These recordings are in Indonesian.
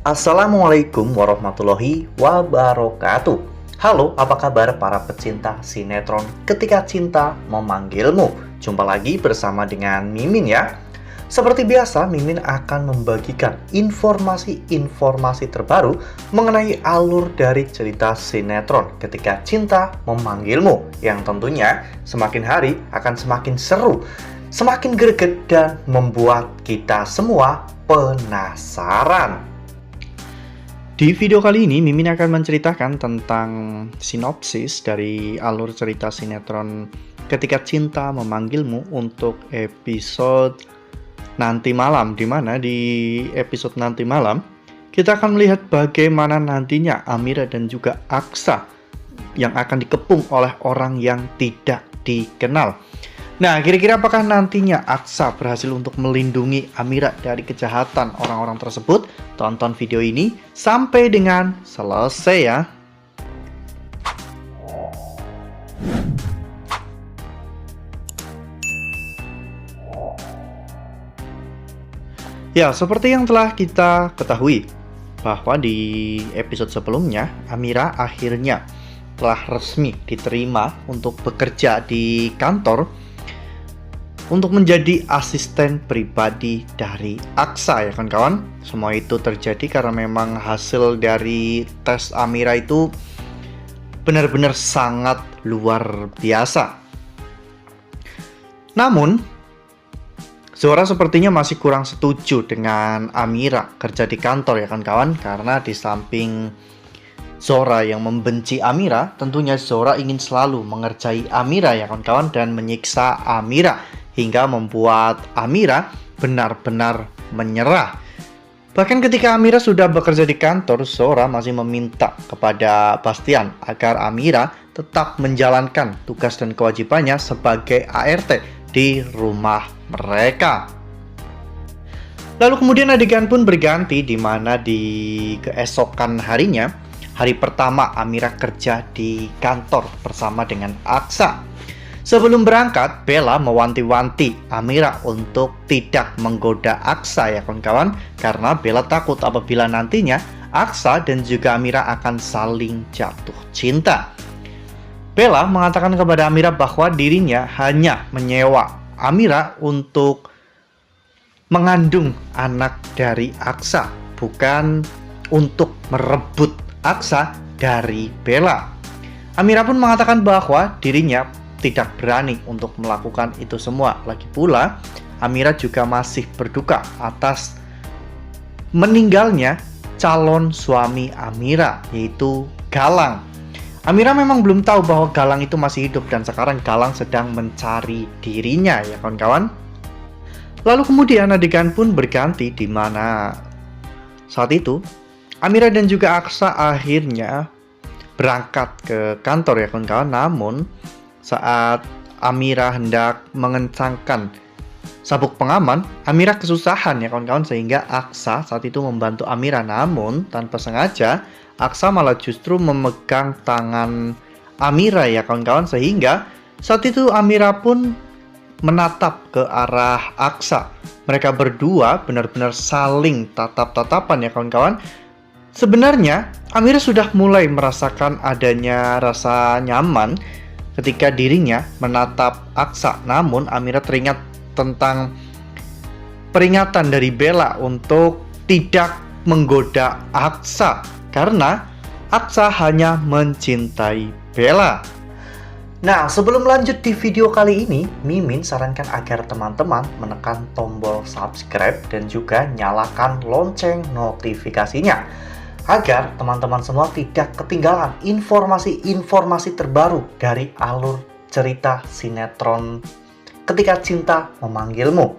Assalamualaikum warahmatullahi wabarakatuh. Halo, apa kabar para pecinta sinetron Ketika Cinta Memanggilmu? Jumpa lagi bersama dengan Mimin ya. Seperti biasa, Mimin akan membagikan informasi-informasi terbaru mengenai alur dari cerita sinetron Ketika Cinta Memanggilmu, yang tentunya semakin hari akan semakin seru, semakin greget, dan membuat kita semua penasaran. Di video kali ini, Mimin akan menceritakan tentang sinopsis dari alur cerita sinetron Ketika Cinta Memanggilmu untuk episode nanti malam, di mana di episode nanti malam kita akan melihat bagaimana nantinya Amira dan juga Aksa yang akan dikepung oleh orang yang tidak dikenal. Nah, kira-kira apakah nantinya Aksa berhasil untuk melindungi Amira dari kejahatan orang-orang tersebut? Tonton video ini sampai dengan selesai ya. Ya, seperti yang telah kita ketahui bahwa di episode sebelumnya Amira akhirnya telah resmi diterima untuk bekerja di kantor untuk menjadi asisten pribadi dari Aksa, ya kan kawan? Semua itu terjadi karena memang hasil dari tes Amira itu benar-benar sangat luar biasa. Namun Zora sepertinya masih kurang setuju dengan Amira kerja di kantor, ya kan kawan? Karena di samping Zora yang membenci Amira, tentunya Zora ingin selalu mengerjai Amira, ya kan kawan? Dan menyiksa Amira hingga membuat Amira benar-benar menyerah. Bahkan ketika Amira sudah bekerja di kantor, Zora masih meminta kepada Bastian agar Amira tetap menjalankan tugas dan kewajibannya sebagai ART di rumah mereka. Lalu kemudian adegan pun berganti, di mana di keesokan harinya, hari pertama Amira kerja di kantor bersama dengan Aksa. Sebelum berangkat, Bella mewanti-wanti Amira untuk tidak menggoda Aksa, ya kawan-kawan, karena Bella takut apabila nantinya Aksa dan juga Amira akan saling jatuh cinta. Bella mengatakan kepada Amira bahwa dirinya hanya menyewa Amira untuk mengandung anak dari Aksa, bukan untuk merebut Aksa dari Bella. Amira pun mengatakan bahwa dirinya tidak berani untuk melakukan itu semua. Lagi pula, Amira juga masih berduka atas meninggalnya calon suami Amira, yaitu Galang. Amira memang belum tahu bahwa Galang itu masih hidup dan sekarang Galang sedang mencari dirinya, ya kawan-kawan. Lalu kemudian adegan pun berganti, di mana saat itu Amira dan juga Aksa akhirnya berangkat ke kantor, ya kawan-kawan. Namun saat Amira hendak mengencangkan sabuk pengaman, Amira kesusahan, ya kawan-kawan, sehingga Aksa saat itu membantu Amira. Namun tanpa sengaja Aksa malah justru memegang tangan Amira, ya kawan-kawan, sehingga saat itu Amira pun menatap ke arah Aksa. Mereka berdua benar-benar saling tatap-tatapan, ya kawan-kawan. Sebenarnya Amira sudah mulai merasakan adanya rasa nyaman ketika dirinya menatap Aksa. Namun Amira teringat tentang peringatan dari Bella untuk tidak menggoda Aksa, karena Aksa hanya mencintai Bella. Nah, sebelum lanjut di video kali ini, Mimin sarankan agar teman-teman menekan tombol subscribe dan juga nyalakan lonceng notifikasinya, agar teman-teman semua tidak ketinggalan informasi-informasi terbaru dari alur cerita sinetron Ketika Cinta Memanggilmu.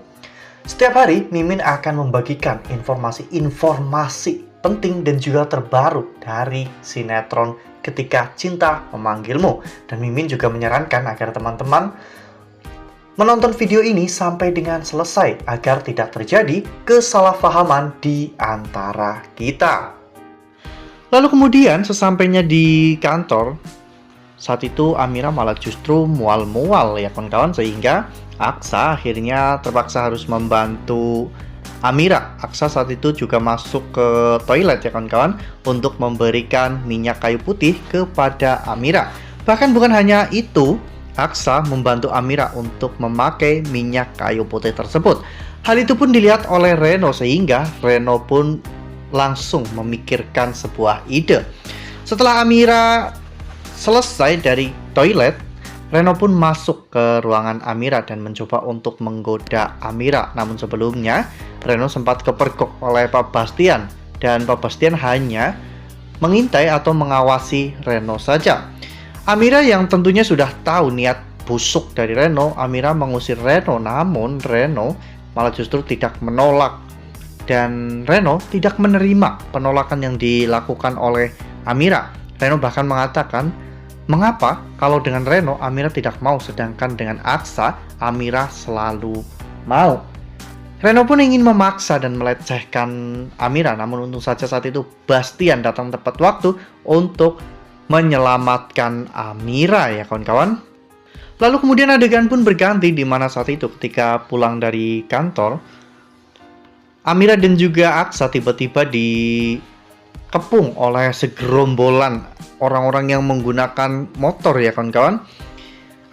Setiap hari, Mimin akan membagikan informasi-informasi penting dan juga terbaru dari sinetron Ketika Cinta Memanggilmu. Dan Mimin juga menyarankan agar teman-teman menonton video ini sampai dengan selesai, agar tidak terjadi kesalahpahaman di antara kita. Lalu kemudian sesampainya di kantor, saat itu Amira malah justru mual-mual, ya kawan-kawan, sehingga Aksa akhirnya terpaksa harus membantu Amira. Aksa saat itu juga masuk ke toilet ya kawan-kawan untuk memberikan minyak kayu putih kepada Amira. Bahkan bukan hanya itu, Aksa membantu Amira untuk memakai minyak kayu putih tersebut. Hal itu pun dilihat oleh Reno sehingga Reno pun langsung memikirkan sebuah ide. Setelah Amira selesai dari toilet, Reno pun masuk ke ruangan Amira dan mencoba untuk menggoda Amira. Namun sebelumnya, Reno sempat kepergok oleh Pak Bastian dan Pak Bastian hanya mengintai atau mengawasi Reno saja. Amira yang tentunya sudah tahu niat busuk dari Reno, Amira mengusir Reno, namun Reno malah justru tidak menolak. Dan Reno tidak menerima penolakan yang dilakukan oleh Amira. Reno bahkan mengatakan, mengapa kalau dengan Reno Amira tidak mau, sedangkan dengan Aksa Amira selalu mau. Reno pun ingin memaksa dan melecehkan Amira, namun untung saja saat itu Bastian datang tepat waktu untuk menyelamatkan Amira ya kawan-kawan. Lalu kemudian adegan pun berganti di mana saat itu ketika pulang dari kantor, Amira dan juga Aksa tiba-tiba dikepung oleh segerombolan orang-orang yang menggunakan motor ya kawan-kawan.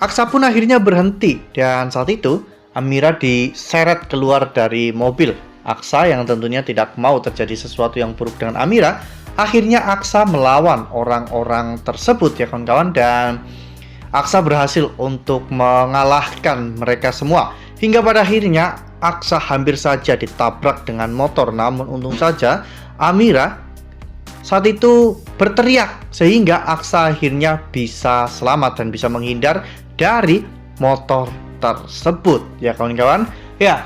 Aksa pun akhirnya berhenti dan saat itu Amira diseret keluar dari mobil. Aksa yang tentunya tidak mau terjadi sesuatu yang buruk dengan Amira, akhirnya Aksa melawan orang-orang tersebut ya kawan-kawan, dan Aksa berhasil untuk mengalahkan mereka semua. Hingga pada akhirnya Aksa hampir saja ditabrak dengan motor, namun untung saja Amira saat itu berteriak sehingga Aksa akhirnya bisa selamat dan bisa menghindar dari motor tersebut ya kawan-kawan. Ya,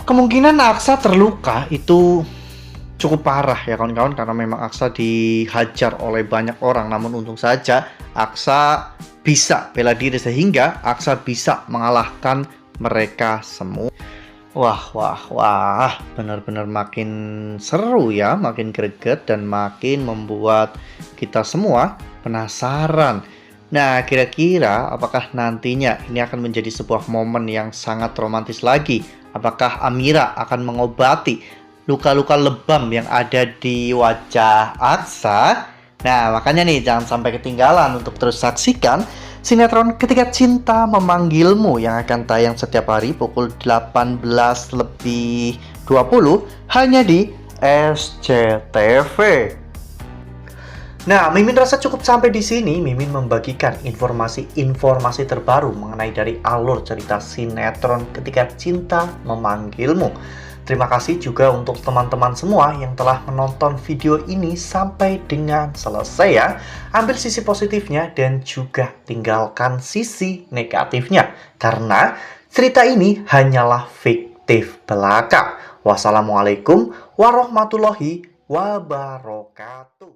kemungkinan Aksa terluka itu cukup parah ya kawan-kawan, karena memang Aksa dihajar oleh banyak orang, namun untung saja Aksa bisa bela diri sehingga Aksa bisa mengalahkan mereka semua. Wah, benar-benar makin seru ya, makin greget dan makin membuat kita semua penasaran. Nah, kira-kira apakah nantinya ini akan menjadi sebuah momen yang sangat romantis lagi? Apakah Amira akan mengobati luka-luka lebam yang ada di wajah Aksa? Nah, makanya nih jangan sampai ketinggalan untuk terus saksikan sinetron Ketika Cinta Memanggilmu yang akan tayang setiap hari pukul 18:20 hanya di SCTV. Nah, Mimin rasa cukup sampai di sini. Mimin membagikan informasi-informasi terbaru mengenai dari alur cerita sinetron Ketika Cinta Memanggilmu. Terima kasih juga untuk teman-teman semua yang telah menonton video ini sampai dengan selesai ya. Ambil sisi positifnya dan juga tinggalkan sisi negatifnya, karena cerita ini hanyalah fiktif belaka. Wassalamualaikum warahmatullahi wabarakatuh.